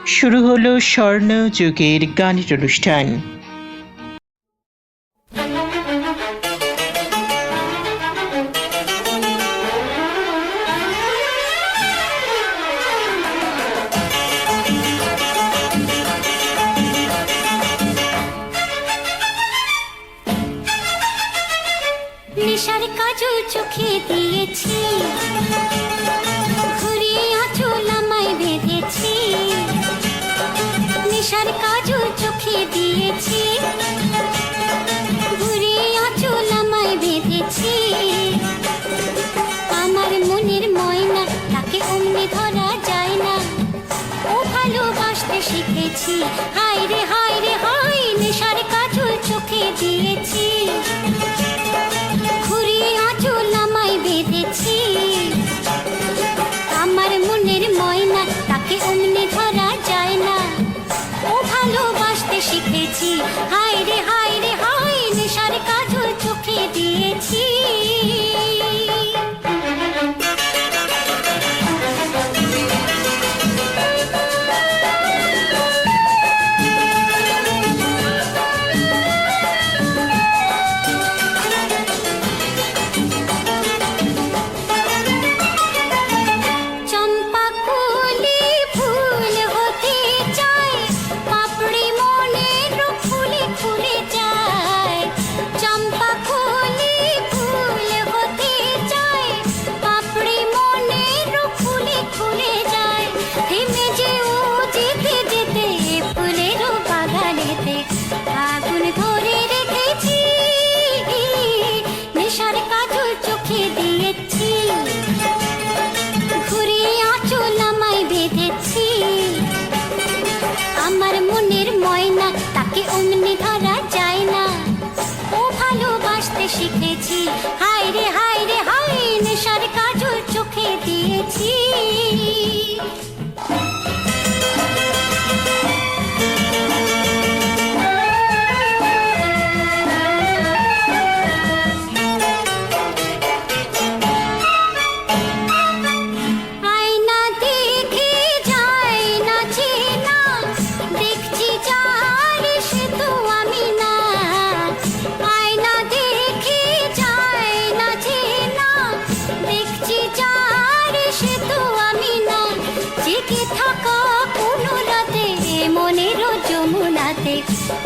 শুরু হলো স্বর্ণযুগের গানের অনুষ্ঠান। নেশার কাজল চোখে দিয়েছি, ঘুরিয়ে আঁচল আমায় বেঁধেছি। নেশার কাজল চোখে দিয়েছি, ঘুরিয়ে আঁচল আমায় বেঁধেছি। আমার মনের ময়না তাকে অমনি ধরা যায় না, ও ভালোবাসতে শিখেছি। হায় রে হায় রে হায়, নেশার কাজল চোখে দিয়েছি, আমার মনের ময়না তাকে অমনি ধরা যায় না, ও ভালোবাসতে শিখেছি। হায় রে হায় রে হায়, নেশার কাজল চোখে দিয়েছি। আমার মনের ময়না তাকে অমনি ধরা যায় না, ও ভালোবাসতে শিখেছি। হায় রে হায় রে হায়, নেশার কাজল চোখে দিয়েছি।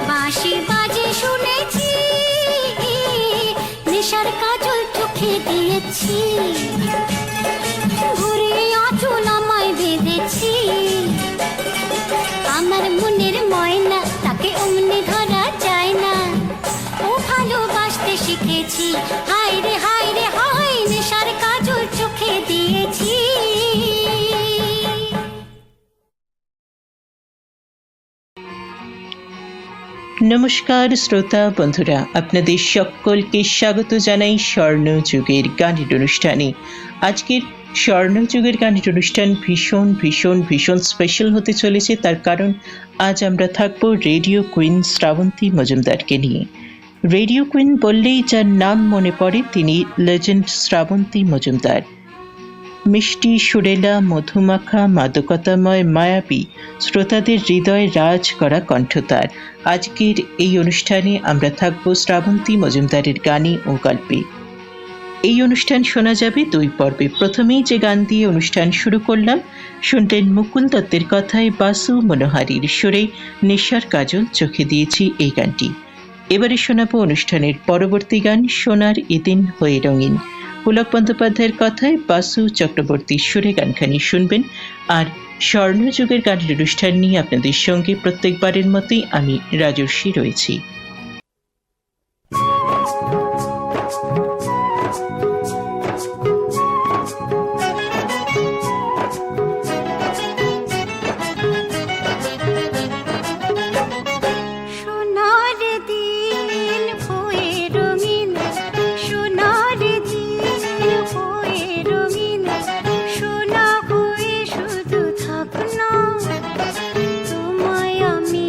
বাঁশি বাজে শুনেছি, নেশার কাজল চোখে দিয়েছি, ঘুরে আঁচল আমায় বেঁধেছি। আমার মনের ময়না তাকে অমনি ধরা যায় না, ও ভালোবাসতে শিখেছি। হায় রে হায় রে হায়, নেশার কাজল চোখে দিয়েছি। নমস্কার শ্রোতা বন্ধুরা, আপনাদের সকলকে স্বাগত জানাই স্বর্ণযুগের গানের অনুষ্ঠানে। আজকের স্বর্ণযুগের গানের অনুষ্ঠান ভীষণ ভীষণ ভীষণ স্পেশাল হতে চলেছে, তার কারণ আজ আমরা থাকবো রেডিও কুইন শ্রাবন্তী মজুমদারকে নিয়ে। রেডিও কুইন বললেই যার নাম মনে পড়ে তিনি লেজেন্ড শ্রাবন্তী মজুমদার। মিষ্টি সুরেলা মধুমাখা মাদকতাময় মায়াবী শ্রোতাদের হৃদয়ে রাজ করা কণ্ঠতার। আজকের এই অনুষ্ঠানে আমরা থাকব শ্রাবন্তী মজুমদারের গানে ও গল্পে। এই অনুষ্ঠান শোনা যাবে দুই পর্বে। প্রথমেই যে গান দিয়ে অনুষ্ঠান শুরু করলাম, শুনলেন মুকুল দত্তের কথায় বাসু মনোহারীর সুরে নেশার কাজল চোখে দিয়েছি এই গানটি। এবারে শোনাবো অনুষ্ঠানের পরবর্তী গান, সোনার এদিন হয়ে রঙিন। পুলক বন্দ্যোপাধ্যায়ের কথায় বাসু চক্রবর্তীর সুরে গানখানি শুনবেন। আর স্বর্ণযুগের গানের অনুষ্ঠান নিয়ে আপনাদের সঙ্গে প্রত্যেকবারের মতোই আমি রাজর্ষি রয়েছি। তোমায় আমি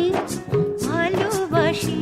ভালোবাসি।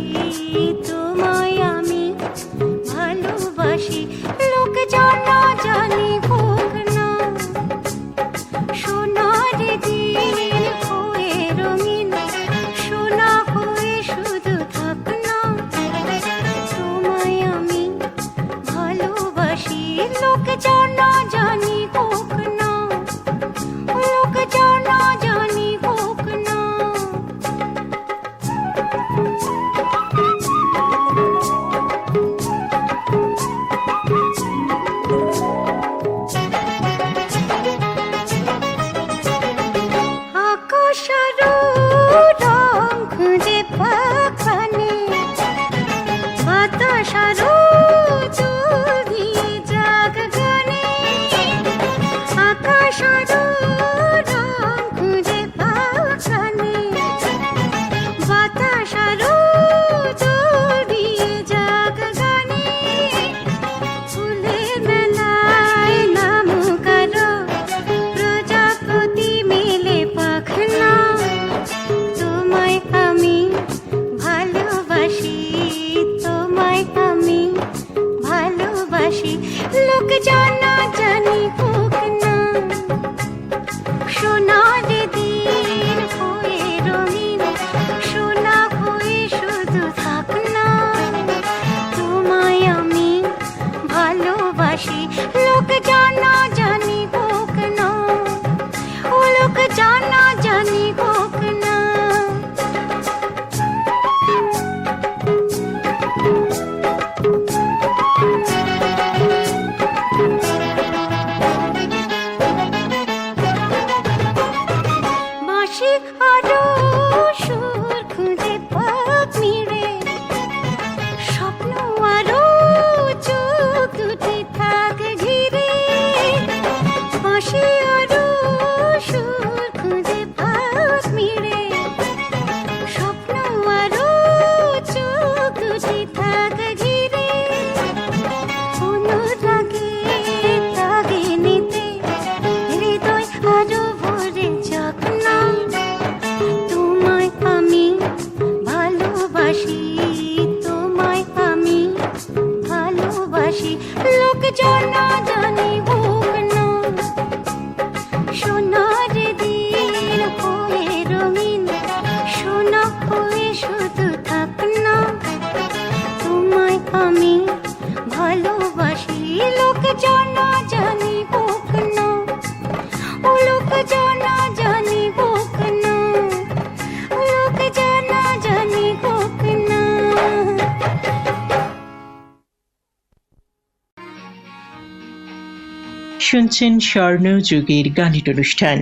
শুনছেন স্বর্ণযুগের গানের অনুষ্ঠান।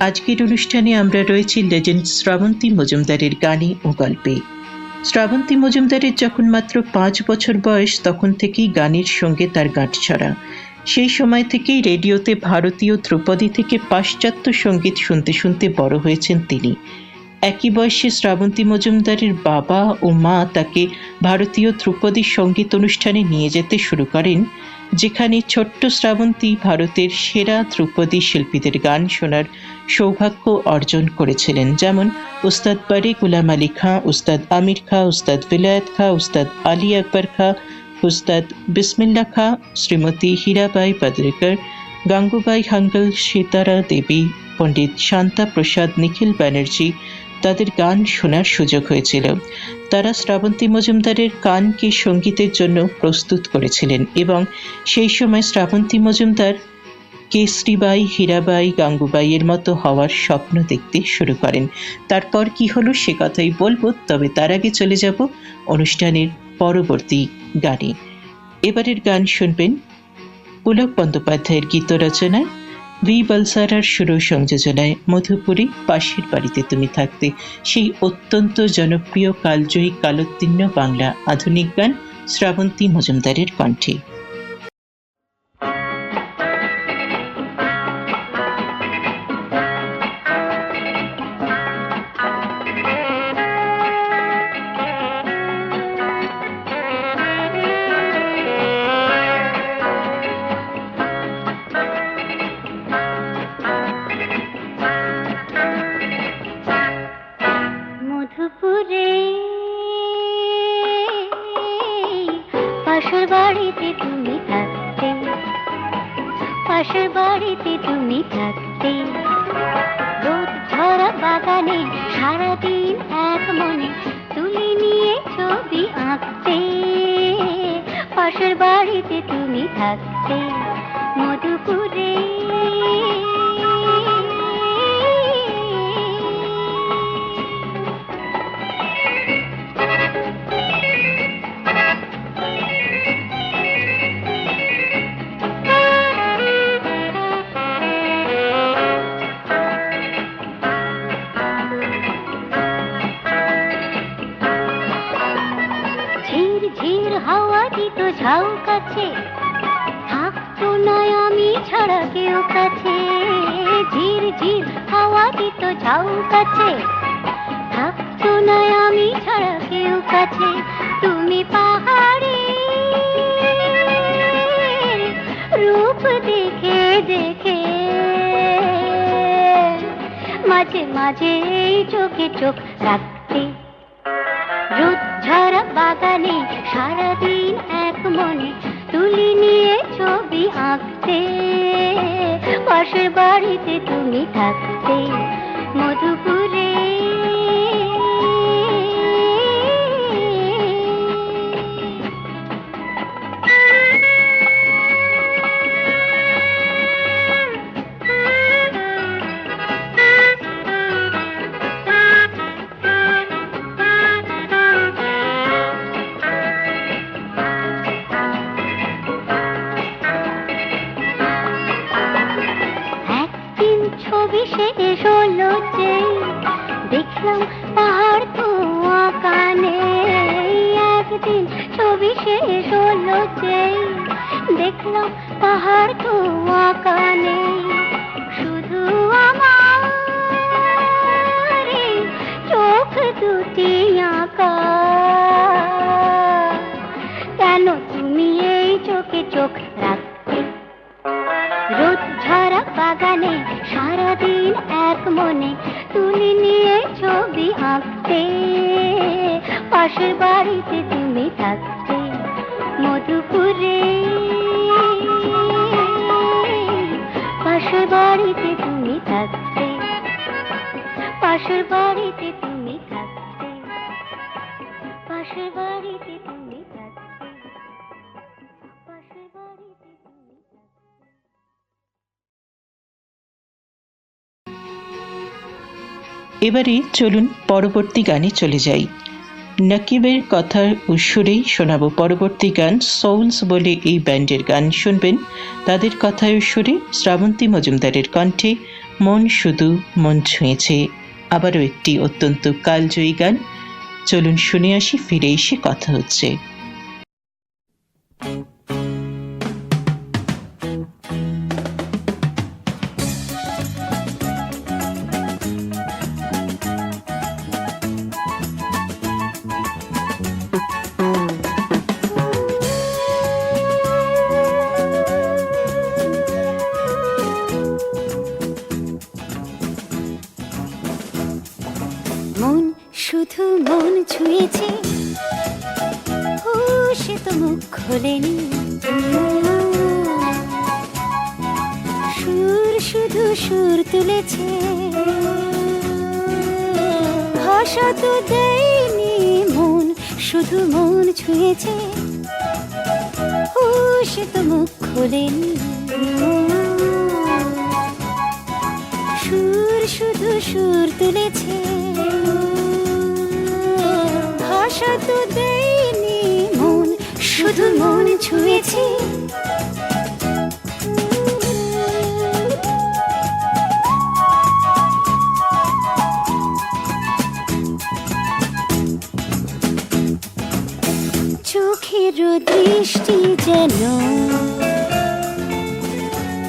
আজকের অনুষ্ঠানে আমরা রয়েছি লেজেন্ড শ্রাবন্তী মজুমদারের গানে ও গল্পে। শ্রাবন্তী মজুমদারের যখন মাত্র 5 বছর বয়স, তখন থেকেই গানের সঙ্গে তার গাঁটছড়া। সেই সময় থেকেই রেডিওতে ভারতীয় ধ্রুপদী থেকে পাশ্চাত্য সঙ্গীত শুনতে শুনতে বড় হয়েছেন তিনি। একই বয়সে শ্রাবন্তী মজুমদারের বাবা ও মা তাকে ভারতীয় ধ্রুপদী সঙ্গীত অনুষ্ঠানে নিয়ে যেতে শুরু করেন, যেখানে ছোট্ট শ্রাবন্তী ভারতের সেরা ধ্রুপদী শিল্পীদের গান শোনার সৌভাগ্য অর্জন করেছিলেন, যেমন উস্তাদ বারে গুলাম আলী খাঁ, উস্তাদ আমির খাঁ, উস্তাদ বিলায়েত খাঁ, উস্তাদ আলী আকবর খাঁ, উস্তাদ বিসমিল্লা খাঁ, শ্রীমতী হীরাবাই পাদরেকর, গাঙ্গুবাই হাঙ্গল, সীতারা দেবী, পণ্ডিত শান্তা প্রসাদ, নিখিল ব্যানার্জি তাদের গান শোনার সুযোগ হয়েছিল। তারা শ্রাবন্তী মজুমদারের গানকে সঙ্গীতের জন্য প্রস্তুত করেছিলেন এবং সেই সময় শ্রাবন্তী মজুমদার কেসরিবাই, হীরাবাই, গাঙ্গুবাইয়ের মতো হওয়ার স্বপ্ন দেখতে শুরু করেন। তারপর কি হলো সে কথাই বলবো, তবে তার আগে চলে যাব অনুষ্ঠানের পরবর্তী গানে। এবারের গান শুনবেন পুলক বন্দ্যোপাধ্যায়ের গীত রচনায়, ভি বলসারার সুর সংযোজনায় মধুপুরী পাশের বাড়িতে তুমি থাকতে, সেই অত্যন্ত জনপ্রিয় কালজয়ী কালোত্তীর্ণ বাংলা আধুনিক গান শ্রাবন্তী মজুমদারের কণ্ঠে। মধুপুরে পাশের বাড়িতে তুমি থাকতে, পাশের বাড়িতে তুমি থাকতে, রোদ ঝরা বাগানে সারাদিন এক মনে তুলি নিয়ে ছবি আঁকতে, পাশের বাড়িতে তুমি থাকতে মধুপুরে। ঝির হাওয়া দিত ঝাউ কাছে, থাকতো না আমি ছাড়া কেউ কাছে। ঝির ঝির হাওয়া দিত ঝাউ কাছে, থাকতো না আমি ছাড়া কেউ কাছে। তুমি পাহাড়ে রূপ দেখে দেখে মাঝে মাঝে চোখে চোখ রাখতে, রোদ ঝরা বাগানে সারাদিন এক মনে তুলি নিয়ে ছবি আঁকতে, পাশের বাড়িতে তুমি থাকতে মধুপুরে। ছবি শেষ হলো যে দেখলাম পাহাড় তো আঁকানে, একদিন ছবি শেষ হলো যে দেখলাম পাহাড় তো আঁকানে, শুধু আমার চোখ দুটি আঁকা, কেন তুমি এই চোখে চোখ রাখতে, রোদ ঝরা বাগানে সারাদিন এক মনে তুলি নিয়ে ছবি আঁকতে, পাশের বাড়িতে তুমি থাকতে মধুপুরে, পাশের বাড়িতে তুমি থাকতে, পাশের বাড়িতে তুমি থাকতে, পাশের বাড়িতে তুমি থাকতে, পাশের বাড়িতে তুমি থাকতে। এবারে চলুন পরবর্তী গানে চলে যাই। নাকিবের কথার সুরেই শোনাবো পরবর্তী গান। সোলস বলে এই ব্যান্ডের গান শুনবেন। তাদের কথায় সুরে শ্রাবন্তী মজুমদারের কণ্ঠে মন শুধু মন ছুঁয়েছে, আবারও একটি অত্যন্ত কালজয়ী গান। চলুন শুনে আসি, ফিরে এসে কথা হচ্ছে। মন শুধু মন ছুঁয়েছে, ও সে তো মুখ খোলেনি। সুর শুধু সুর তুলেছে, ভাষা তো দেয়নি। মন শুধু মন ছুঁয়েছে, ও সে তো মুখ খোলেনি। সুর শুধু সুর তুলেছে, ভাষা তো দেয়নি। মন শুধু মন ছুঁয়েছে। চোখের দৃষ্টি যেন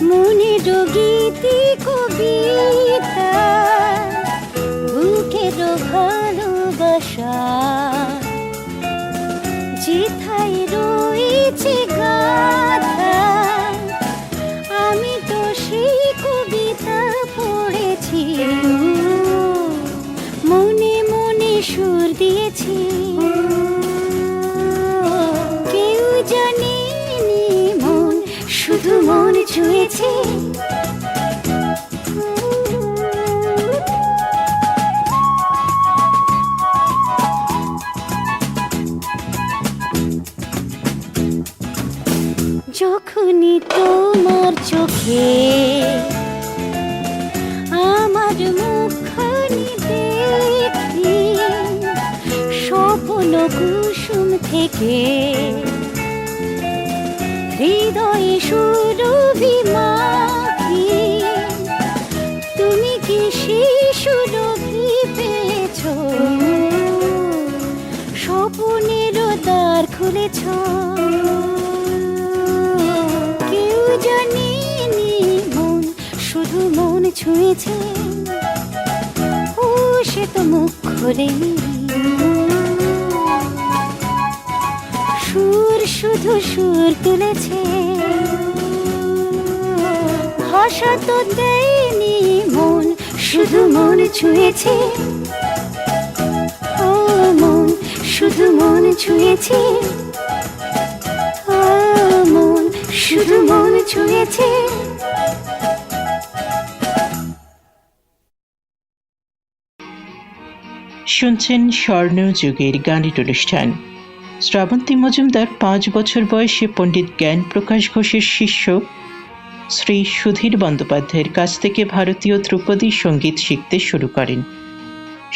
মনের গীতি কবিতা, বুকের ভালোবাসা যেথায় রয়েছে গাথা। আমি তো সেই কবিতা পড়েছি, মনে মনে সুর দিয়েছি। কেউ জানেনি মন শুধু মন ছুঁয়েছে। যখনই তোমার চোখে আমার মুখখানি দেখি, স্বপ্ন কুসুম থেকে হৃদয়ে সুরভি মাখি। তুমি কি সেই সুরভি পেয়েছ, স্বপ্নের দ্বার খুলেছ। কেউ জানেনি মন শুধু মন ছুঁয়েছে, ও সে তো মুখ খোলেনি। সুর শুধু সুর তুলেছে, ভাষা তো দেয়নি। মন শুধু মন ছুঁয়েছে, ও মন শুধু মন ছুঁয়েছে, ও মন শুধু মন ছুঁয়েছে। শুনছেন স্বর্ণযুগের গানের অনুষ্ঠান। শ্রাবন্তী মজুমদার 5 বছর বয়সে পণ্ডিত জ্ঞান প্রকাশ ঘোষের শিষ্য শ্রী সুধীর বন্দ্যোপাধ্যায়ের কাছ থেকে ভারতীয় ধ্রুপদী সঙ্গীত শিখতে শুরু করেন।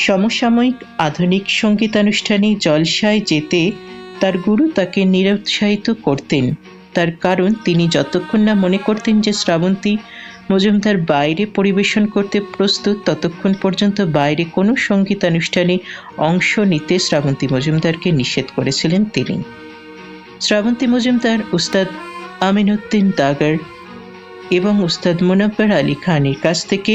সমসাময়িক আধুনিক সঙ্গীতানুষ্ঠানে জলসায় যেতে তার গুরু তাকে নিরুৎসাহিত করতেন। তার কারণ তিনি যতক্ষণ না মনে করতেন যে শ্রাবন্তী মজুমদার বাইরে পরিবেশন করতে প্রস্তুত, ততক্ষণ পর্যন্ত বাইরে কোনো সঙ্গীতানুষ্ঠানে অংশ নিতে শ্রাবন্তী মজুমদারকে নিষেধ করেছিলেন তিনি। শ্রাবন্তী মজুমদার উস্তাদ আমিনউদ্দিন দাগার এবং উস্তাদ মুনাব্বার আলী খানের কাছ থেকে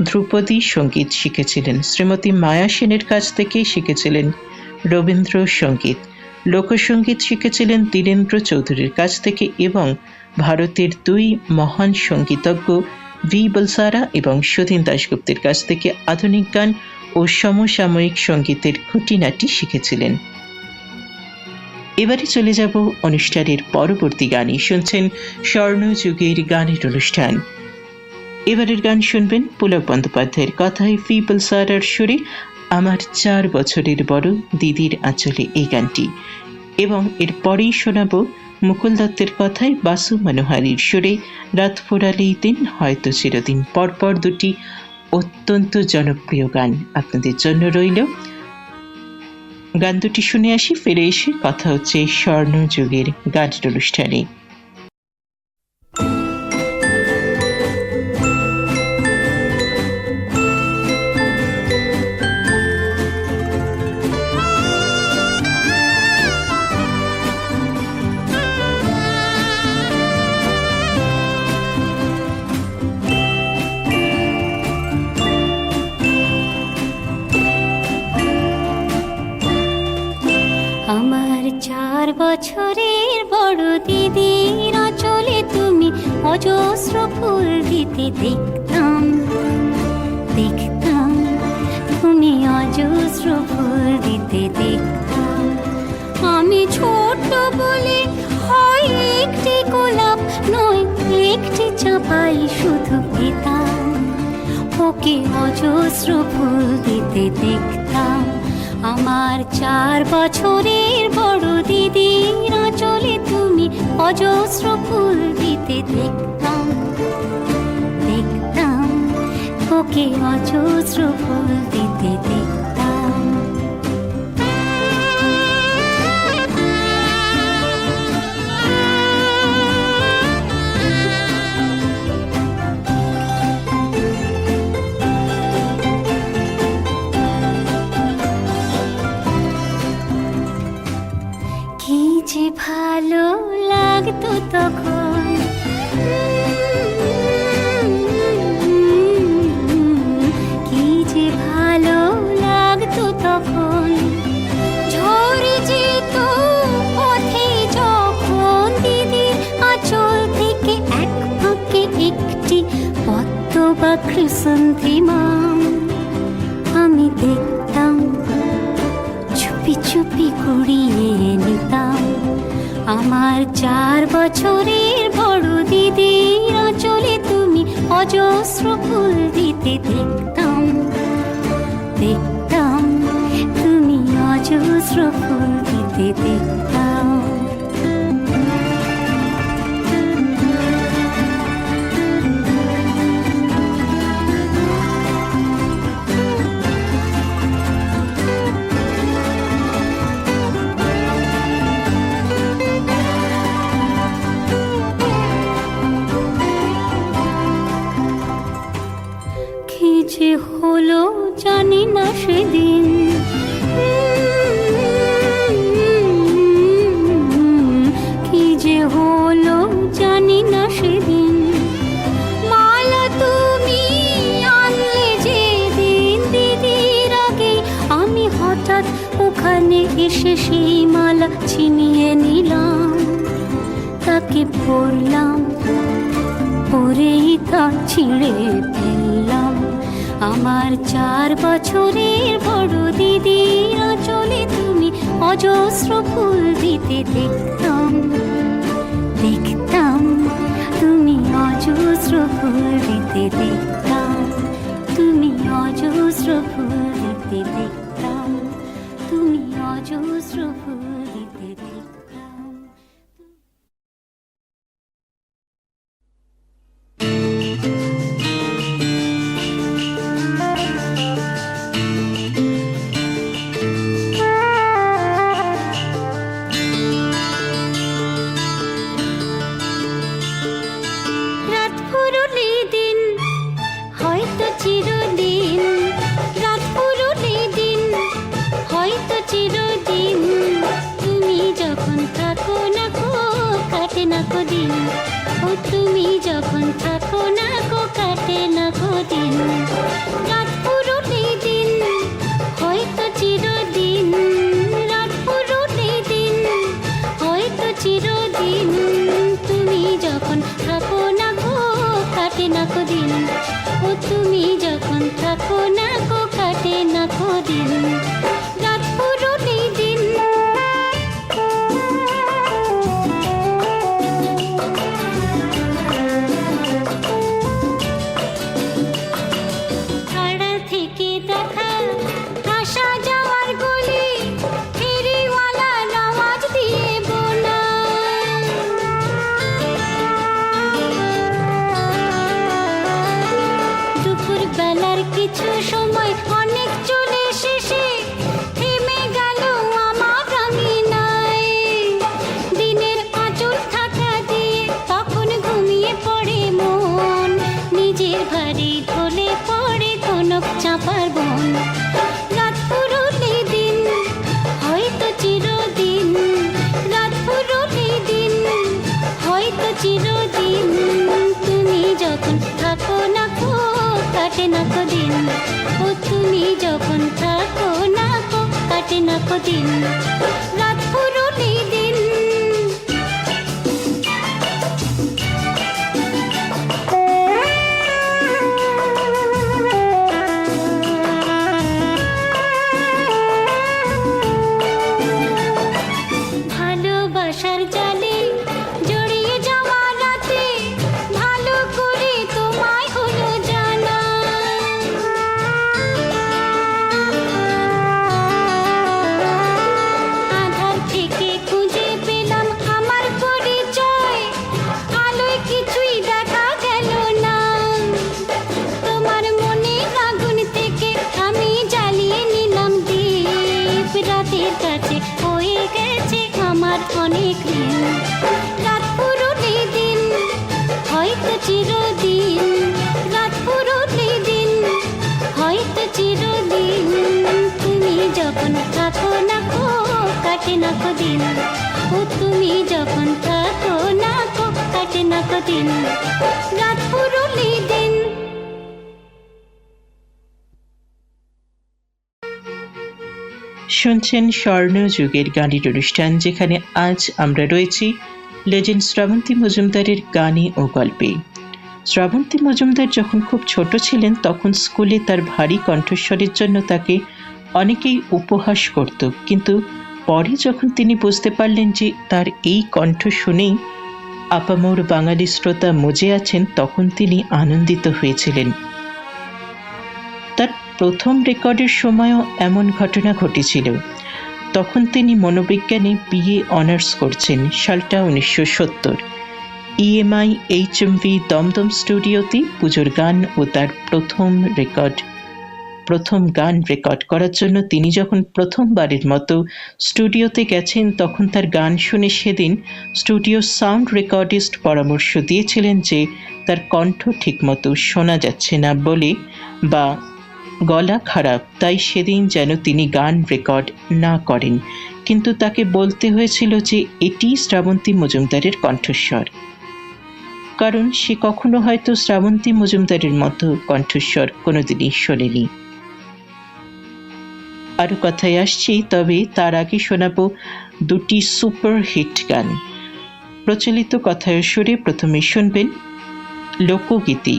ধ্রুপদী সঙ্গীত শিখেছিলেন। শ্রীমতী মায়া সেনের কাছ থেকে শিখেছিলেন রবীন্দ্র সঙ্গীত। লোকসঙ্গীত শিখেছিলেন দীনেন্দ্র চৌধুরীর কাছ থেকে এবং ভারতের 2 মহান সঙ্গীতজ্ঞ ভি বলসারা এবং সুধীন দাশগুপ্তের কাছ থেকে আধুনিক গান ও সমসাময়িক সঙ্গীতের খুঁটিনাটি শিখেছিলেন। এবারে চলে যাব অনুষ্ঠানের পরবর্তী গানে। শুনছেন স্বর্ণযুগের গানের অনুষ্ঠান। এবারের গান শুনবেন পুলক বন্দ্যোপাধ্যায়ের কথায় ভি বলসারার সুরে আমার 4 বছরের বড় দিদির আঁচলে এই গানটি, এবং এরপরেই শোনাব মুকুল দত্তের কথায় বাসু মনোহারীর সুরে রাত ফোরালেই দিন হয়তো চিরদিন। পরপর 2টি অত্যন্ত জনপ্রিয় গান আপনাদের জন্য রইল। গান দুটি শুনে আসি, ফিরে এসে কথা হচ্ছে স্বর্ণযুগের গানের অনুষ্ঠানে। আমার 4 বছরের বড় দিদির আঁচলে তুমি অজস্র ফুল দিতে দেখতাম, দেখতাম তুমি অজস্র ফুল দিতে দেখতাম। আমি ছোট বলে হয় একটি গোলাপ নয় একটি চাপাই শুধু পেতাম, ওকে অজস্র ফুল দিতে দেখতাম। আমার 4 বছরের বড় দিদির আঁচলে তুমি অজস্র ফুল দিতে দেখতাম, দেখতাম ওকে অজস্র ফুল দিতে দেখতাম। কি যে ভালো লাগতো তখন, কি যে ভালো লাগতো তখন। ঝরে যেত পথে যখন দিদির আঁচল থেকে এক ফাঁকে একটি পদ্ম বা ক্রিসন্থেমাম আমি দেখতাম, চুপি চুপি কুড়িয়ে নিতাম। আমার 4 বছরের বড় দিদির আঁচলে তুমি অজস্র ফুল দিতে দেখতাম, দেখতাম তুমি অজস্র ফুল দিতে দেখতাম। কি যে হলো জানি না সেদিন, কি যে হলো জানি না সেদিন। মালা তুমি আনলে যেদিন দিদির আগে আমি হঠাৎ ওখানে এসে সেই মালা ছিনিয়ে নিলাম, তাকে পরলাম, পরেই তা ছিঁড়ে ফেললাম। আমার 4 বছরের বড় দিদির আঁচলে তুমি অজস্র ফুল দিতে দেখতাম, দেখতাম তুমি অজস্র ফুল দিতে দেখতাম, তুমি অজস্র ফুল দিতে দেখতাম, তুমি অজস্র ফুল দিতে দেখতাম। রাত ফুরুলি দিন হয়তো চিরদিন, রাত ফুরুলি দিন হয়তো চিরদিন। তুমি যখন থাকো না গো কাটে না গো দিন, ও তুমি যখন থাকো না গো কাটে না গো দিন। রাত ফুরুলি দিন হয়তো চিরদিন, রাত ফুরুলি দিন হয়তো চিরদিন। তুমি যখন থাকো না গো কাটে না গো দিন, ও তুমি যখন থাকো না গো কাটে না গো দিন। রাত ফুরুলি দিন আড়াল থেকে দেখা আসা যাওয়ার গলি, ফেরিওয়ালা নামাজ দিয়ে বোনা। দুপুর বেলার কিছু সময় অনেক চলে শেষে থেমে গেল কাটে না কদিন, ও তুমি যখন থাকো না গো কাটে না কদিন, রাত পুরুলি দিন। ভালোবাসার জালে জড়িয়ে যাওয়া রাতে ভালো করে তোমায় হলো জানা, আধার থেকে খুঁজে পেলাম আমার পরিচয়, আলোয় কিছুই দেখা গেল না, তোমার মনে আগুন থেকে আমি জ্বালিয়ে নিলাম দীপ, রাতের কাছে হয়ে গেছে আমার অনেক দিন, রাত পুরুলি দিন হয়তো চিরদিন, রাত পুরুলি দিন হয়তো চিরদিন, তুমি যখন থাকো না গো কাটে না কদিন, ও তুমি যখন থাকো না গো কাটে না কদিন, রাত পুরুলি দিন। শুনছেন স্বর্ণযুগের গানের অনুষ্ঠান, যেখানে আজ আমরা রয়েছি লেজেন্ড শ্রাবন্তী মজুমদারের গানে ও গল্পে। শ্রাবন্তী মজুমদার যখন খুব ছোট ছিলেন তখন স্কুলে তার ভারী কণ্ঠস্বরের জন্য তাকে অনেকেই উপহাস করত, কিন্তু পরে যখন তিনি বুঝতে পারলেন যে তার এই কণ্ঠ শুনেই আপামর বাঙালি শ্রোতা মজে আছেন, তখন তিনি আনন্দিত হয়েছিলেন। তার প্রথম রেকর্ডের সময়ও এমন ঘটনা ঘটেছিল। তখন তিনি মনোবিজ্ঞানে BA অনার্স করছেন, সালটা 1970। EMI HMV দমদম স্টুডিওতে পুজোর গান ও তার প্রথম গান রেকর্ড করার জন্য তিনি যখন প্রথমবারের মতো স্টুডিওতে গেছেন, তখন তার গান শুনে সেদিন স্টুডিও সাউন্ড রেকর্ডিস্ট পরামর্শ দিয়েছিলেন যে তার কণ্ঠ ঠিকমতো শোনা যাচ্ছে না বলে, বা গলা খারাপ, তাই সেদিন যেন তিনি গান রেকর্ড না করেন, কিন্তু তাকে বলতে হয়েছিল যে এটি শ্রাবন্তী মজুমদারের কণ্ঠস্বর, কারণ সে কখনো হয়তো শ্রাবন্তী মজুমদারের মতো কণ্ঠস্বর কোনোদিনই শোনেনি। আরো কথায় আসছি, তবে তার আগে শোনাবো দুটি সুপার হিট গান। প্রচলিত কথায় সুরে প্রথমে শুনবেন লোকগীতি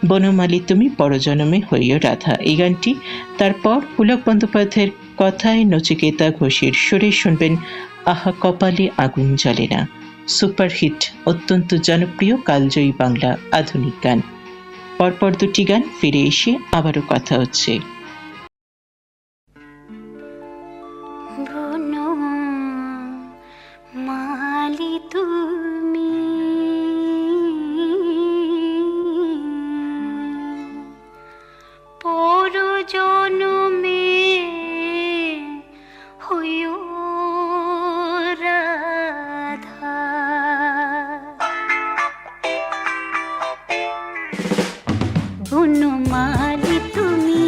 বনমালী তুমি পরজনমে হইও রাধা, এই গানটি। তারপর পুলক বন্দ্যোপাধ্যায়ের কথায় নচিকেতা ঘোষের সুরে শুনবেন আহা কপালে আগুন জ্বলে না, সুপারহিট অত্যন্ত জনপ্রিয় কালজয়ী বাংলা আধুনিক গান। পরপর দুটি গান, ফিরে এসে আবারও কথা হচ্ছে। বনমালী তুমি পরজনমে হইও রাধা, বনমালী তুমি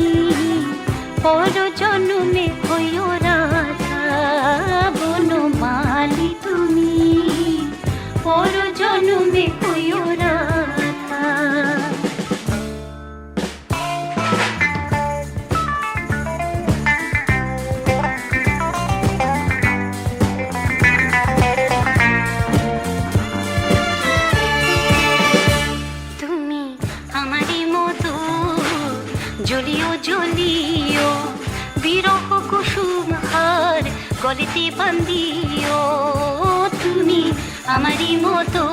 পরজনমে হইও রাধা, বনমালী তুমি পরজনমে হইও রাধা। তুমি আমারই মতো জ্বলিও জ্বলিও, বিরহ কুসুম হার গলিতে বান্দিও, তুমি আমারই মতো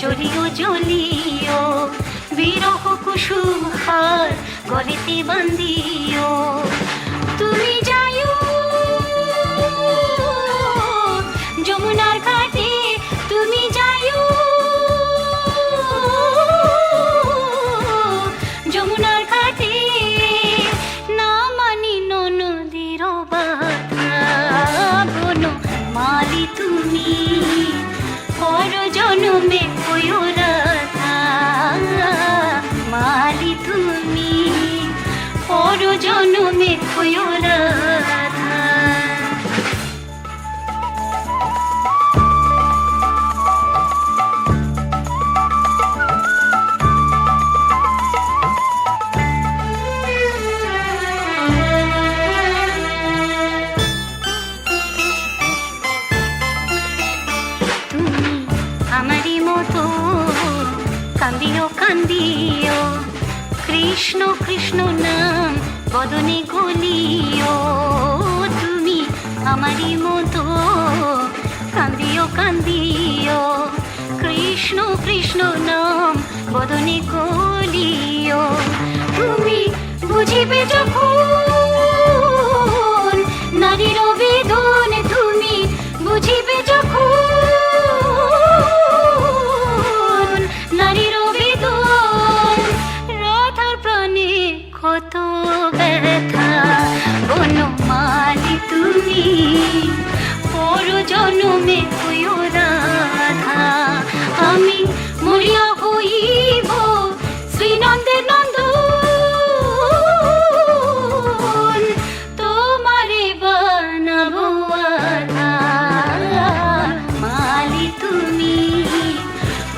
জ্বলিও জ্বলিও, বিরহ কুসুম হার গলিতে বান্দিও, তুমি যাইও যমুনার ঘাটে, তুমি যাইও যমুনার ঘাটে, না মানি নদীর বাধা, বনমালী তুমি পরজনমে হইও রাধা, মালী তুমি পরজনমে হইও রাধা। কান্দিও, কৃষ্ণ কৃষ্ণ নাম বদনে গলিও, তুমি আমারই মতো কান্দিও কান্দিও, কৃষ্ণ কৃষ্ণ নাম বদনে গলিও, তুমি বুঝিবে যখন নারীর বেদন, তুমি বুঝিবে যখন নারীর বেদন, রাধার প্রাণে কত ব্যথা, বনমালী তুমি পর জন্মে হইও রাধা, আমি মরিয়া হইব শ্রীনন্দের নন্দন, তোমারে বানাবো আধা, মালি তুমি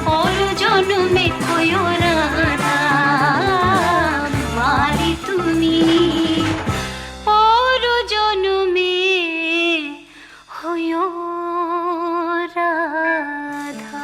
পর জন্মে হইও রাধা, মালি তুমি পর জন্মে হইও রাধা।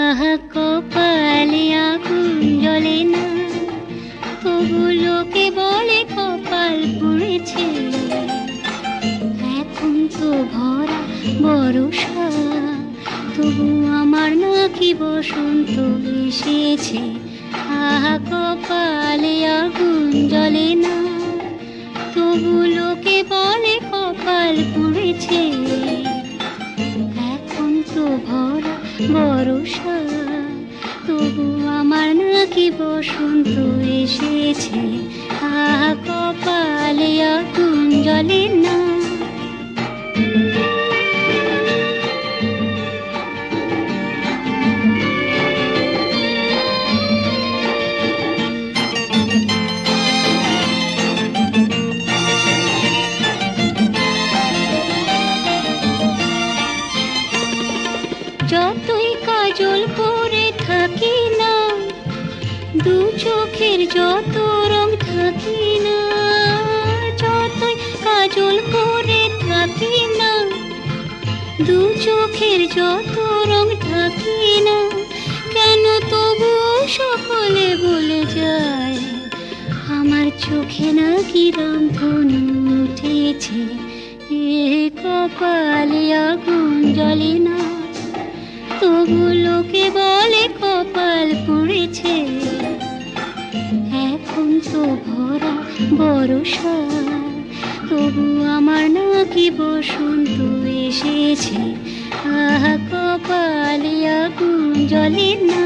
আহা কপালে আগুন জ্বলে না, তবু লোকে বলে কপাল পুড়েছে, এখন তো ভরা বর্ষা, তবু আমার নাকি বসন্ত এসেছে, আহা কপালে আগুন জ্বলে না, তবু লোকে বলে কপাল পুড়েছে, এখন তো ভরা বর্ষা, তবু আমার নাকি বসন্ত এসেছে, আহা কপালে আগুন জ্বলে না। যতই কাজল পরে থাকি না, দু চোখের যত রং থাকি না, যতই কাজল পরে থাকি না, দু চোখের যত রং থাকি না, কেন তবু সকলে বলে যায় আমার চোখে নাকি রামধনু উঠেছে, এ কপালে আগুন জ্বলে না, তবু লোকে বলে কপাল পুড়েছে, এখন তো ভরা বর্ষা, তবু আমার নাকি বসন্ত এসেছে, আহা কপালে আগুন জ্বলে না।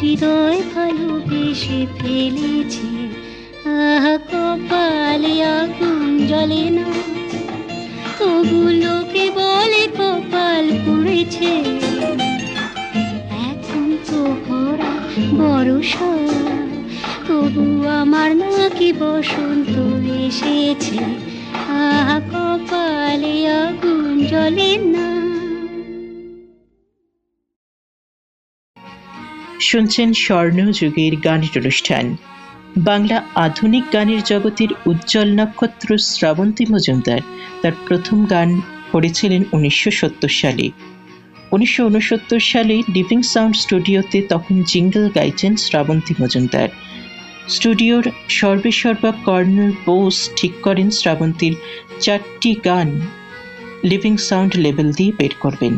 হৃদয় ভালোবেসে ফেলেছে, আহা কপালে আগুন জ্বলে না, তবু লোকে বলে কপাল পুড়েছে, এখন তো ভরা বর্ষা, তবু আমার নাকি বসন্ত এসেছে, আহা কপালে আগুন জ্বলে না। শুনছেন স্বর্ণযুগের গানের অনুষ্ঠান। বাংলা আধুনিক গানের জগতের উজ্জ্বল নক্ষত্র শ্রাবন্তী মজুমদার তার প্রথম গান করেছিলেন 1970 সালে। 1969 সালে লিভিং সাউন্ড স্টুডিওতে তখন জিঙ্গল গাইছেন শ্রাবন্তী মজুমদার। স্টুডিওর সর্বেসর্বা কর্নেল বোস ঠিক করেন শ্রাবন্তীর 4টি গান লিভিং সাউন্ড লেভেল দিয়ে বের করবেন,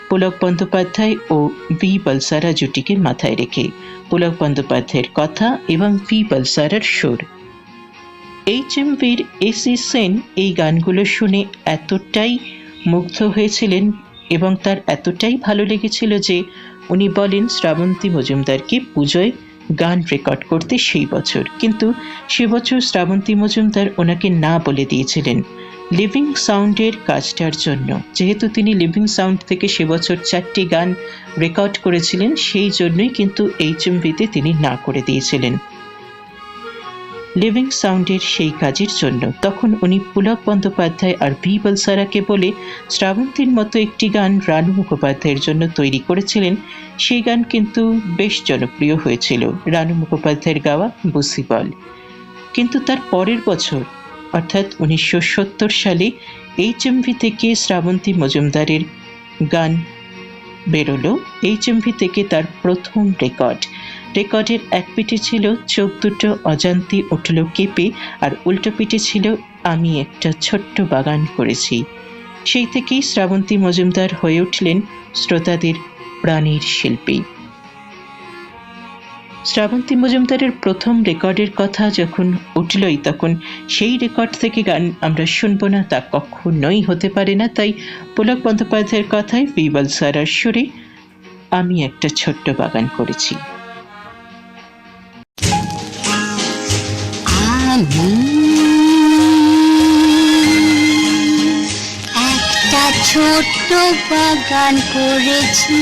পুলক বন্দ্যোপাধ্যায় ও ভি বলসারা জুটিকে মাথায় রেখে। পুলক বন্দ্যোপাধ্যায়ের কথা এবং ভি বলসারার সুর। HMVর এসি সেন এই গানগুলো শুনে এতটাই মুগ্ধ হয়েছিলেন এবং তার এতটাই ভালো লেগেছিল যে উনি বলেন শ্রাবন্তী মজুমদারকে পুজোয় গান রেকর্ড করতে সেই বছর। কিন্তু সে বছর শ্রাবন্তী মজুমদার ওনাকে না বলে দিয়েছিলেন লিভিং সাউন্ডের কাজটার জন্য। যেহেতু তিনি লিভিং সাউন্ড থেকে সে বছর 4টি গান রেকর্ড করেছিলেন, সেই জন্যই কিন্তু HMVতে তিনি না করে দিয়েছিলেন লিভিং সাউন্ডের সেই কাজের জন্য। তখন উনি পুলক বন্দ্যোপাধ্যায় আর ভি বলসারাকে বলে শ্রাবন্তীর মতো একটি গান রানু মুখোপাধ্যায়ের জন্য তৈরি করেছিলেন। সেই গান কিন্তু বেশ জনপ্রিয় হয়েছিল, রানু মুখোপাধ্যায়ের গাওয়া বুসিবল। কিন্তু তার পরের বছর অর্থাৎ 1970 সালে HMV থেকে শ্রাবন্তী মজুমদারের গান বেরোলো। HMV থেকে তার প্রথম রেকর্ডের এক পিঠে ছিল চোখ দুটো অজান্তি উঠল কেঁপে, আর উল্টো পিঠে ছিল আমি একটা ছোট্ট বাগান করেছি। সেই থেকেই শ্রাবন্তী মজুমদার হয়ে উঠলেন শ্রোতাদের প্রাণের শিল্পী। শ্রাবন্তী মজুমদারের প্রথম রেকর্ডের কথা যখন উঠলই, তখন সেই রেকর্ড থেকে গান আমরা শুনবো না তা কখনোই হতে পারে না। তাই পুলক বন্দ্যোপাধ্যায়ের কথায় ভি বলসারার সুরে আমি একটা ছোট্ট বাগান করেছি। একটা ছোট্ট বাগান করেছি,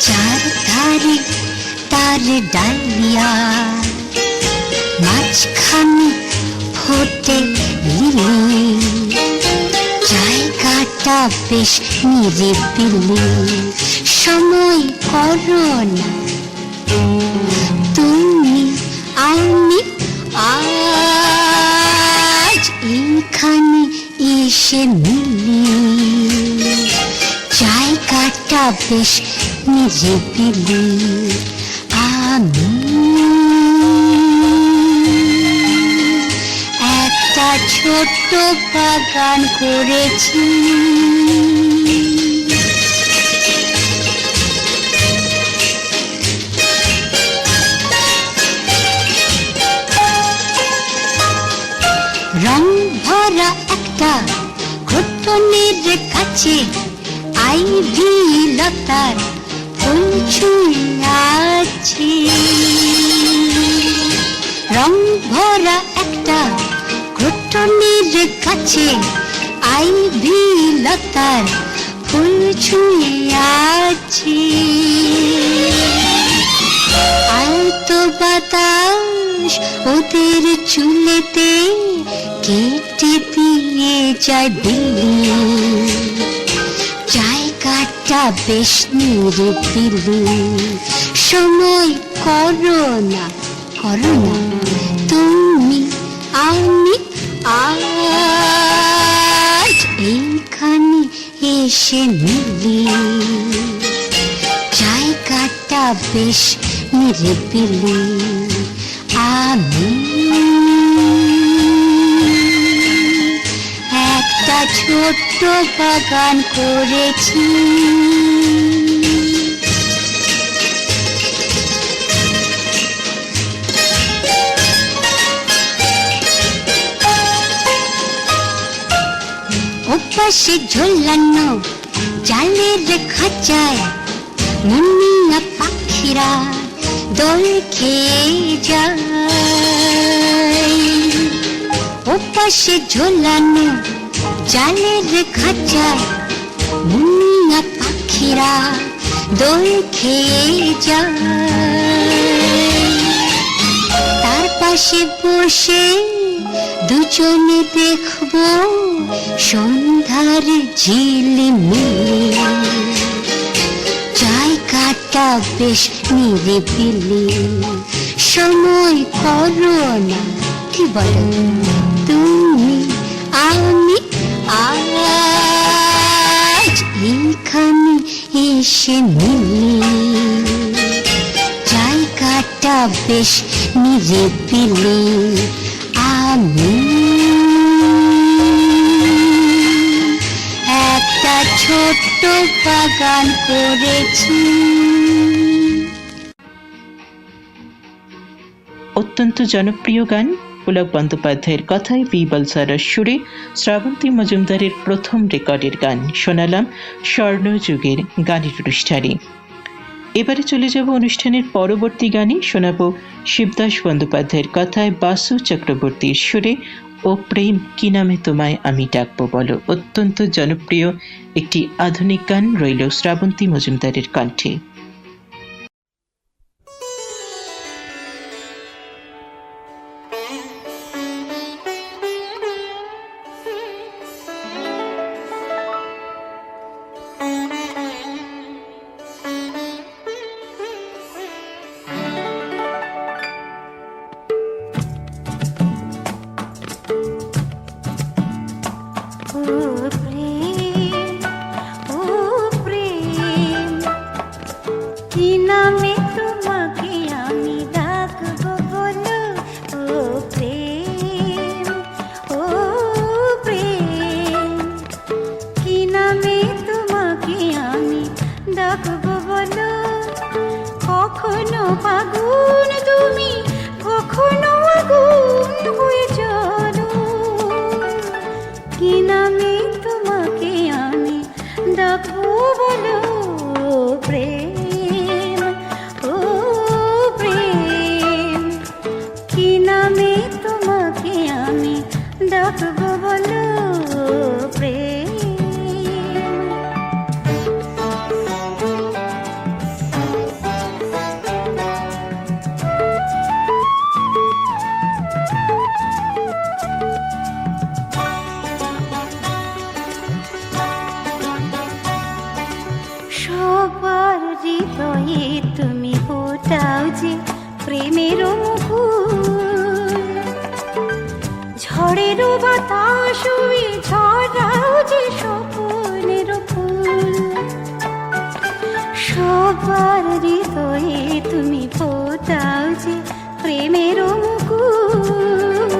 চারধারে তার ডালিয়া, মাঝখানে ফোটে লিলি, জায়গাটা বেশ নিরিবিলি। সময় করো না তুমি আমি আজ এইখানে এসে মিলি, জায়গাটা বেশ নিরিবিলি। আমি একটা ছোট্ট বাগান করেছি, রং ভরা একটা ঘটনের কাছে আইভি লতার ফুল ছুঁয়ে আছে। রং ভরা একটা ঘটনের কাছে আইভি লতার ফুল ছুঁয়ে আছে। আলতো বাতাস ওদের চুলেতে কেটে দিয়ে যায় দিল্লি, জায়গাটা বেশ নিরিবিলি। সময় করো না তুমি আমি আজ এইখানে এসে মিলি, জায়গাটা বেশ নিরিবিলি। আমি একটা ছোট্ট বাগান করেছি, ওপাশে ঝোলানো জালের খাঁচায় মুন্নিয়া পাখিরা দোল খেয়ে যায়। ওপাশে ঝোলানো জালের খাঁচায় মুন্নিয়া পাখিরা দোল খেয়ে যায়। তার পাশে বসে দুজনে দেখবো সন্ধ্যার ঝিলিমিলি, জায়গাটা বেশ নিরিবিলি। সময় করো না কি বলো তুমি আমি আজ এইখানে এসে নিলি জায়গাটা বেশ নিরিবিলি, আমি একটা ছোট্ট বাগান করেছি। অত্যন্ত জনপ্রিয় গান পুলক বন্দ্যোপাধ্যায়ের কথায় বি বলসারার সুরে শ্রাবন্তী মজুমদারের প্রথম রেকর্ডের গান শোনালাম স্বর্ণযুগের গানের অনুষ্ঠানে। এবারে চলে যাব অনুষ্ঠানের পরবর্তী গানে। শোনাবো শিবদাস বন্দ্যোপাধ্যায়ের কথায় বাসু চক্রবর্তীর সুরে ও প্রেম কি নামে তোমায় আমি ডাকবো বলো। অত্যন্ত জনপ্রিয় একটি আধুনিক গান রইল শ্রাবন্তী মজুমদারের কণ্ঠে। কখনো আগুন তুমি, কখনো আগুন হয়ে চলো, কি নামে তোমাকে আমি ডাকবো বলো প্রেম, ও প্রেম, কি নামে তোমাকে আমি ডাকবো বলো প্রেম। সবার হৃদয়ে তুমি ফোটাও যে প্রেমের মুকুল, ঝড়েরও বাতাস হয়ে ঝরাও যে স্বপ্নের ফুল। সবার হৃদয়ে তুমি ফোটাও যে প্রেমের মুকুল,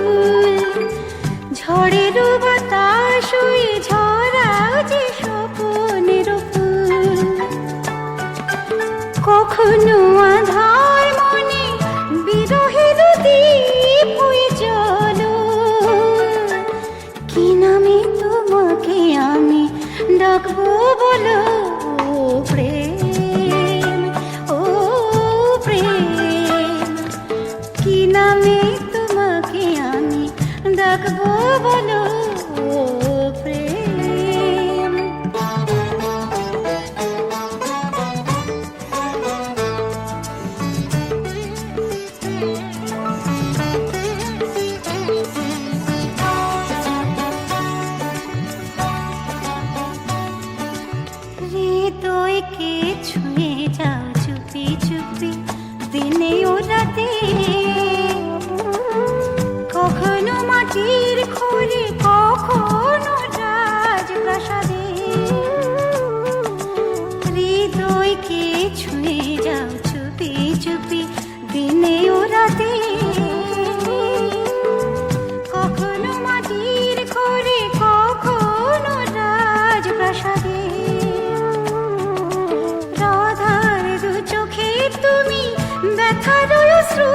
ঝড়েরও বাতাস হয়ে ঝরাও যে স্বপ্নের ফুল। কখনো আধার মনে বিরহের দ্বীপ হয়ে চলো, কি নামে তোমাকে আমি ডাকবো বলো প্রেম, ও প্রেম, কি নামে তোমাকে আমি ডাকবো বলো প্রেম। হৃদয়কে ছুঁয়ে যাও চুপি চুপি দিনে ও রাতে, কখনো মাটির খড়ি কখনো রাজপ্রাসাদে। হৃদয়কে ছুঁয়ে যাও চুপি চুপি দিনে ও রাতে, কখনো মাটির খড়ি কখনো রাজপ্রাসাদে। রাধার দু চোখে তুমি ব্যথার অশ্রু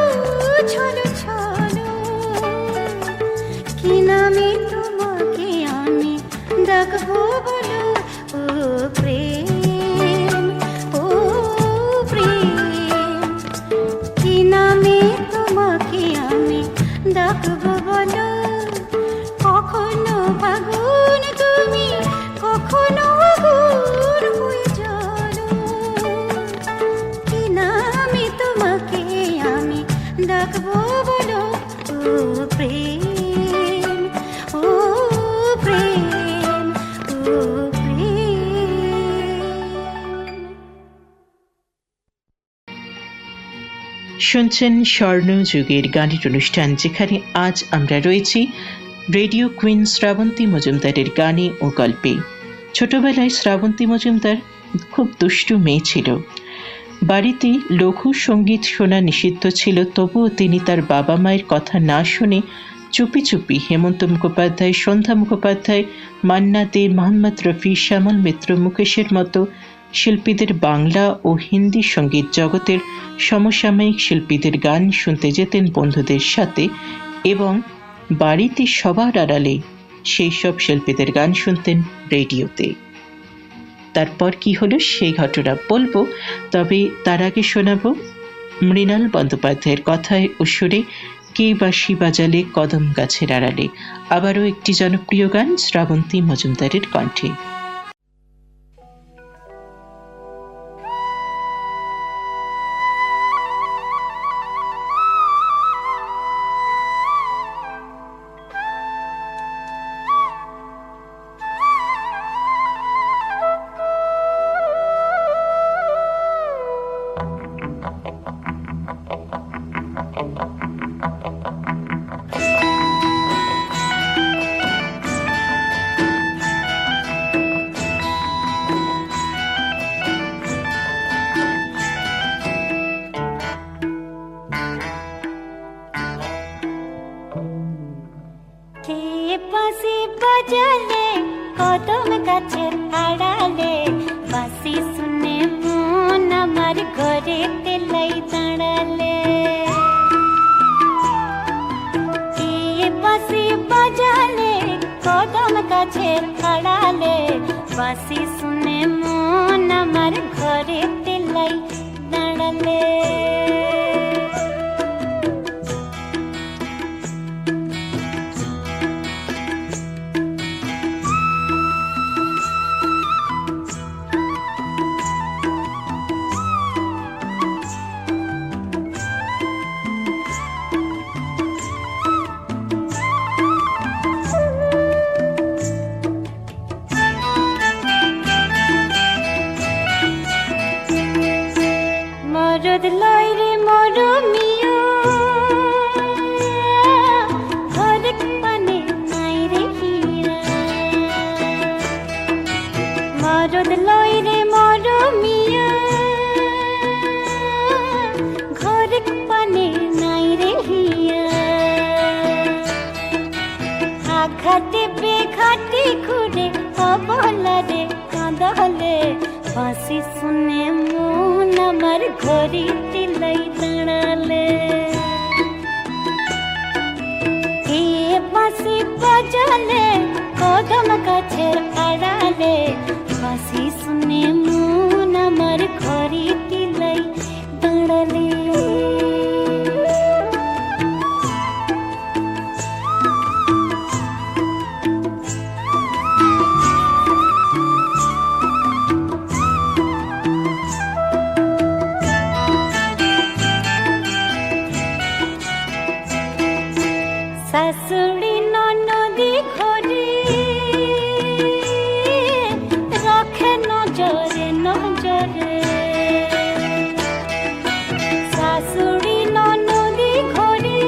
ছলো ছলো, কি নামে তোমাকে আমি ডাকবো বলো ও প্রেম, ও প্রেম, কি নামে তোমাকে আমি ডাকবো বলো। কখনো আগুন তুমি, কখনো আগুন হয়ে চলো, কি নামে তোমাকে আমি ডাকবো বলো ও প্রেম, ও প্রেম, ও প্রেম। শুনছেন স্বর্ণযুগের গানের অনুষ্ঠান, যেখানে আজ আমরা রয়েছি রেডিও কুইন শ্রাবন্তী মজুমদারের গানে ও গল্পে। ছোটবেলায় শ্রাবন্তী মজুমদার খুব দুষ্টু মেয়ে ছিল। বাড়িতে লঘু সঙ্গীত শোনা নিষিদ্ধ ছিল, তবুও তিনি তার বাবা মায়ের কথা না শুনে চুপি চুপি হেমন্ত মুখোপাধ্যায়, সন্ধ্যা মুখোপাধ্যায়, মান্না দে, মোহাম্মদ রফি, শ্যামল মিত্র, মুকেশের মতো শিল্পীদের বাংলা ও হিন্দি সঙ্গীত জগতের সমসাময়িক শিল্পীদের গান শুনতে যেতেন বন্ধুদের সাথে, এবং বাড়িতে সবার আড়ালে সেই সব শিল্পীদের গান শুনতেন রেডিওতে। তারপর কি হলো সেই ঘটনা বলবো, তবে তার আগে শোনাবো মৃণাল বন্দ্যোপাধ্যায়ের কথায় ও সুরে কে বাঁশি বাজালে কদম গাছের আড়ালে, আবারও একটি জনপ্রিয় গান শ্রাবন্তী মজুমদারের কণ্ঠে। বাঁশি বাজালে কদম গাছের আড়ালে, বাঁশি শুনে মন আমার ঘরে তেলাই দাঁড়ালে। বাঁশি বাজালে কদম গাছের আড়ালে, বাঁশি শুনে মন আমার ঘরে তেলাই দাঁড়ালে। মরদ লয়রে মরমিয়া, ঘরেক পানে নাই রে হিয়া। মরদ লয়রে মরমিয়া, ঘরেক পানে নাই রে হিয়া। আঘাতে বেঘাতে ঘুরে অবলারে কাঁদলে, বাঁশি শুনে মন আমার ঘরে তেলাই দাঁড়ালে। এ বাঁশি বাজালে কদম গাছের আড়ালে, বাঁশি শুনে মন আমার ঘরে তেলাই দাঁড়ালে। শাশুড়ি ননদি ঘরে রাখে নজরে নজরে, শাশুড়ি ননদি ঘরে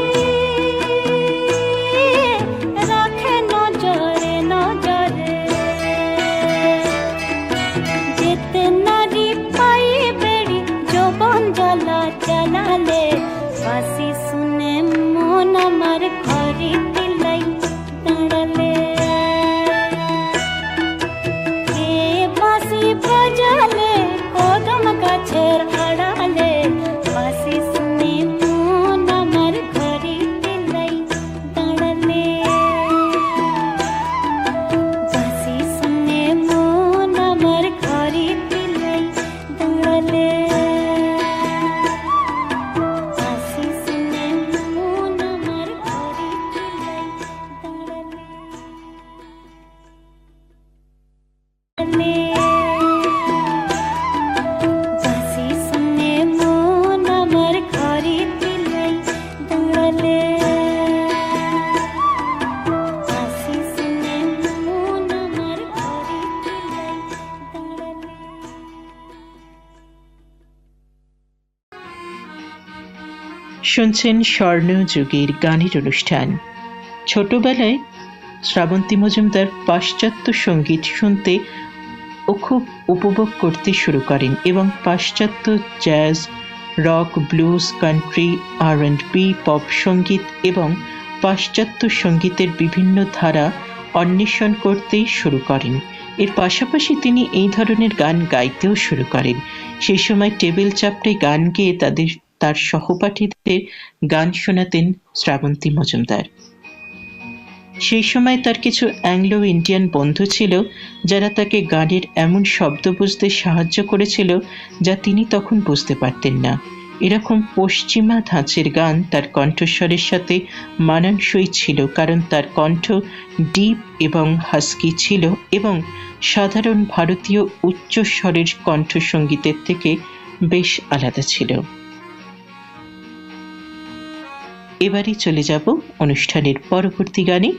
রাখে নজরে নজরে। যেতে নারী পায়ে বেড়ি যৌবন জ্বালা জ্বালালে, বাঁশি শুনে মন আমার ঘরে তেলাই দাঁড়ালে। এ বাঁশি বাজালে কদম গাছের আড়ালে, বাঁশি শুনে মন আমার ঘরে তেলাই দাঁড়ালে। বাঁশি শুনে মন আমার ঘরে তেলাই দাঁড়ালে। বাঁশি শুনে মন আমার ঘরে তেলাই দাঁড়ালে। বাঁশি শুনে মন আমার ঘরে তেলাই দাঁড়ালে। বাঁশি শুনে মন আমার ঘরে তেলাই দাঁড়ালে। শুনছেন স্বর্ণযুগের গানের অনুষ্ঠান। ছোটবেলায় শ্রাবন্তী মজুমদার পাশ্চাত্য সঙ্গীত শুনতে ও খুব উপভোগ করতে শুরু করেন এবং পাশ্চাত্য jazz, rock, blues, country, R&B, pop সঙ্গীত এবং পাশ্চাত্য সঙ্গীতের বিভিন্ন ধারা অন্বেষণ করতে শুরু করেন। এর পাশাপাশি তিনি এই ধরনের গান গাইতেও শুরু করেন। সেই সময় টেবিল চাপড়ে গান গেয়ে তার সহপাঠীদের গান শোনাতেন শ্রাবন্তী মজুমদার। সেই সময় তার কিছু অ্যাংলো ইন্ডিয়ান বন্ধু ছিল যারা তাকে গানের এমন শব্দ বুঝতে সাহায্য করেছিল যা তিনি তখন বুঝতে পারতেন না। এরকম পশ্চিমা ধাঁচের গান তার কণ্ঠস্বরের সাথে মানানসই ছিল, কারণ তার কণ্ঠ ডিপ এবং হাস্কি ছিল এবং সাধারণ ভারতীয় উচ্চস্বরের কণ্ঠসঙ্গীতের থেকে বেশ আলাদা ছিল। এবারে চলে যাব অনুষ্ঠানের পরবর্তী গানে।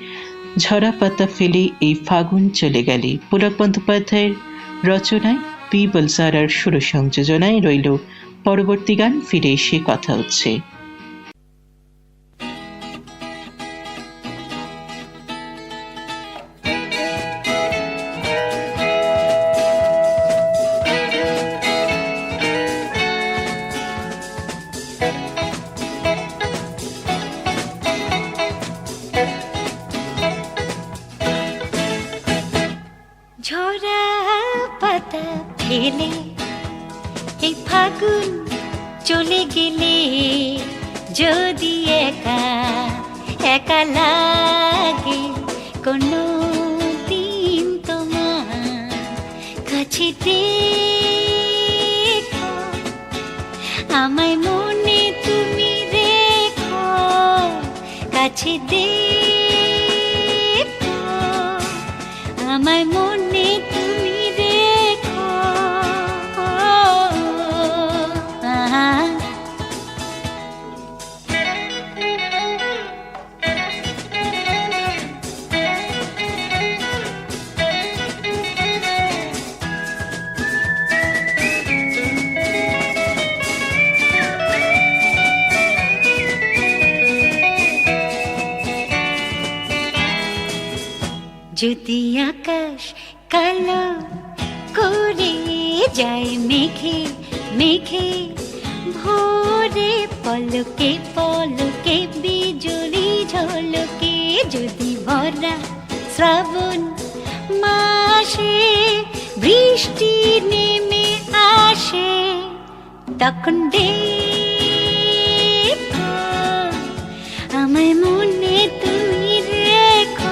ঝরা পাতা ফেলে এই ফাগুন চলে গেলে পুলক বন্দ্যোপাধ্যায়ের রচনায়, পি বলসারার সুর সংযোজনায় রইল পরবর্তী গান। ফিরে এসে কথা হচ্ছে। ঝরা পাতা ফেলে এই ফাগুন চলে গেলে, যদি একা একা লাগে কোনো দিন তোমার কাছে দেখো, আমায় মনে তুমি রেখো, কাছে দেখো আমায় মনে তুমি রেখো। যদি আকাশ কালো করে যায় মেঘে মেঘে, ভোরে পলকে পলকে বিজলি ঝলকে, যদি ভরা শ্রাবণ মাসে বৃষ্টি নেমে আসে, তখন দেখো আমায় মনে তুমি রেখো।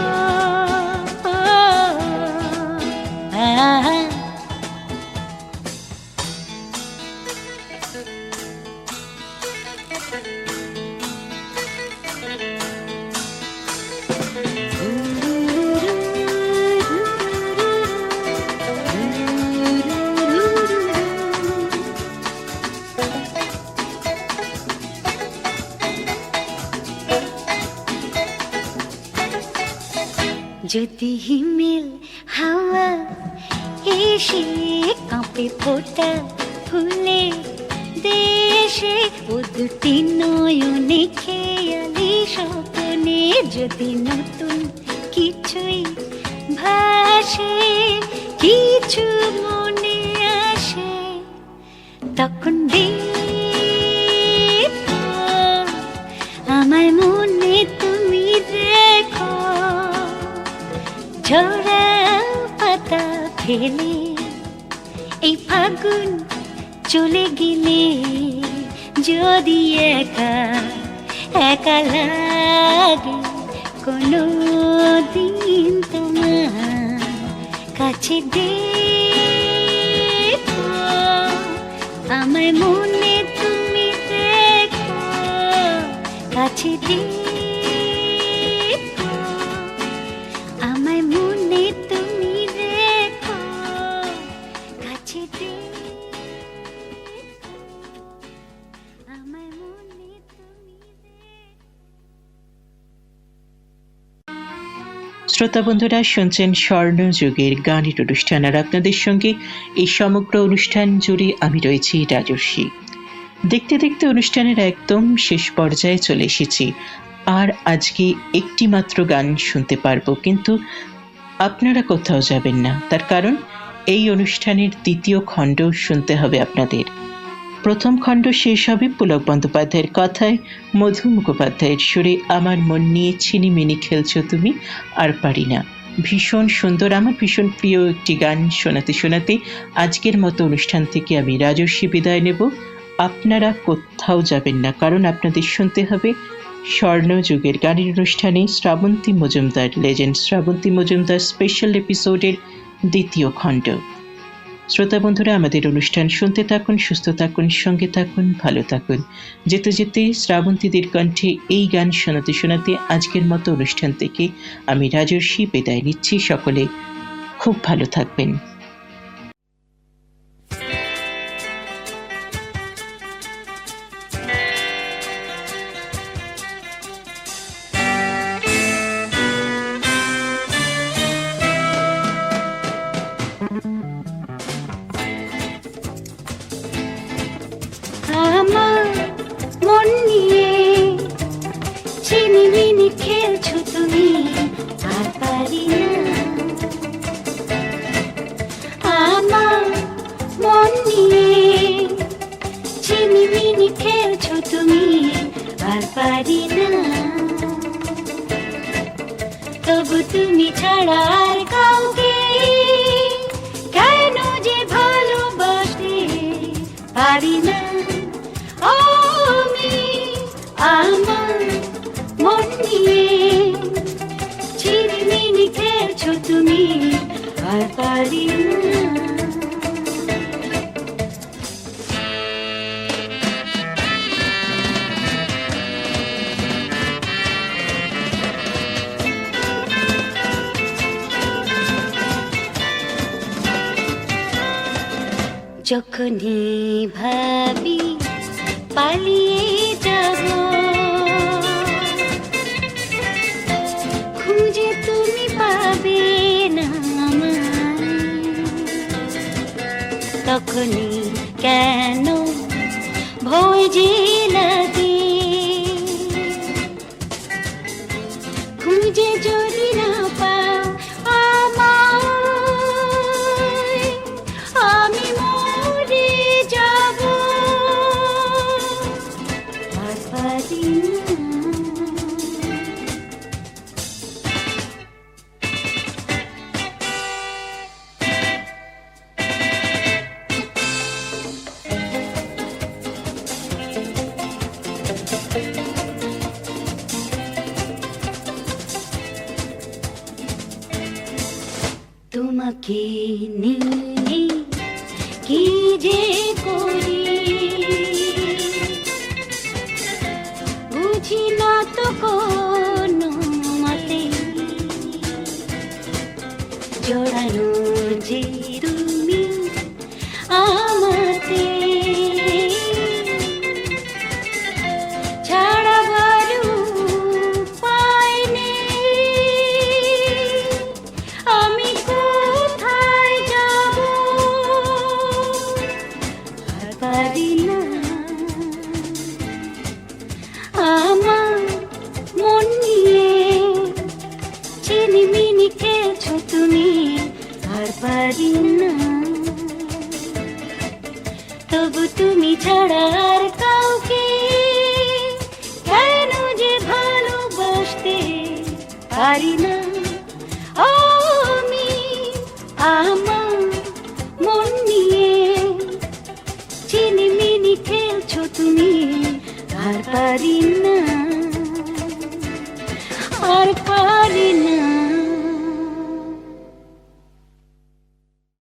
যদি হিমেল হাওয়া এসে কাঁপে ফোটা ফুলে দেশে, ও দুটি নয়নে খেয়ালি স্বপ্নে, যদি নতুন কিছুই ভাসে কিছু মনে আসে, তখন দেখো আমায় মনে তুমি রেখো। ঝরা পাতা ফেলে এই ফাগুন চলে গেলে, যদি একা একা লাগে কোনো দিন তোমার কাছে দেখো, আমায় মনে তুমি রেখো, কাছে দেখো আমায় মনে তুমি রেখো, কাছে দেখো আমায় মনে তুমি রেখো। শ্রোতা বন্ধুরা, শুনছেন স্বর্ণযুগের গানের অনুষ্ঠান, আর আপনাদের সঙ্গে এই সমগ্র অনুষ্ঠান জুড়ে আমি রয়েছি রাজর্ষি। দেখতে দেখতে অনুষ্ঠানের একদম শেষ পর্যায়ে চলে এসেছি। আর আজকে একটি মাত্র গান শুনতে পারবো, কিন্তু আপনারা কোথাও যাবেন না। তার কারণ এই অনুষ্ঠানের দ্বিতীয় খণ্ড শুনতে হবে আপনাদের। প্রথম খণ্ড শেষ হবে পুলক বন্দ্যোপাধ্যায়ের কথায়, মধু মুখোপাধ্যায়ের সুরে আমার মন নিয়ে ছিনিমিনি খেলছো তুমি আর পারি না। ভীষণ সুন্দর, আমার ভীষণ প্রিয় একটি গান শোনাতে শোনাতে আজকের মতো অনুষ্ঠান থেকে আমি রাজস্বী বিদায় নেব। আপনারা কোথাও যাবেন না, কারণ আপনাদের শুনতে হবে স্বর্ণযুগের গানের অনুষ্ঠানে শ্রাবন্তী মজুমদার, লেজেন্ড শ্রাবন্তী মজুমদার স্পেশাল এপিসোডের দ্বিতীয় খণ্ড। শ্রোতা বন্ধুরা, আমাদের অনুষ্ঠান শুনতে থাকুন, সুস্থ থাকুন, সঙ্গে থাকুন, ভালো থাকুন। যেতে যেতে শ্রাবন্তীদের কণ্ঠে এই গান শোনাতে শোনাতে আজকের মতো অনুষ্ঠান থেকে আমি রাজস্বী বিদায় নিচ্ছি। সকলে খুব ভালো থাকবেন। আমার মন নিয়ে ছিনিমিনি খেলছো তুমি আর পারি না। আমার মন নিয়ে ছিনিমিনি খেলছো তুমি আর পারি না। তবু তুমি ছাড়া আর কাউকে কেন যে ভালোবাসতে পারি না। আমি আমার মন নিয়ে ছিনিমিনি খেলছো তুমি আর পারি না। যখনই ভাবি পালিয়ে যাব, খুঁজে তুমি পাবে না আমায়, তখনই কেন ভয় যে লাগে। খুঁজে যদি না পাও আমায়, আমি মরে যাব আর পারি না। তোমাকে নিয়ে কি যে করি বুঝি না তো কোনো মতে। জড়ানো যে তুমি আমাতে, ছাড়াবার উপায় নেই। আমি কোথায় যাব আর পারি না। আমার মন নিয়ে ছিনিমিনি খেলছো তুমি আর পারি না। তবু তুমি ছাড়া আর কাউকে কেন যে ভালোবাসতে পারি না। আমি আমার মন নিয়ে ছিনিমিনি খেলছো তুমি আর পারি না, আর পারি না।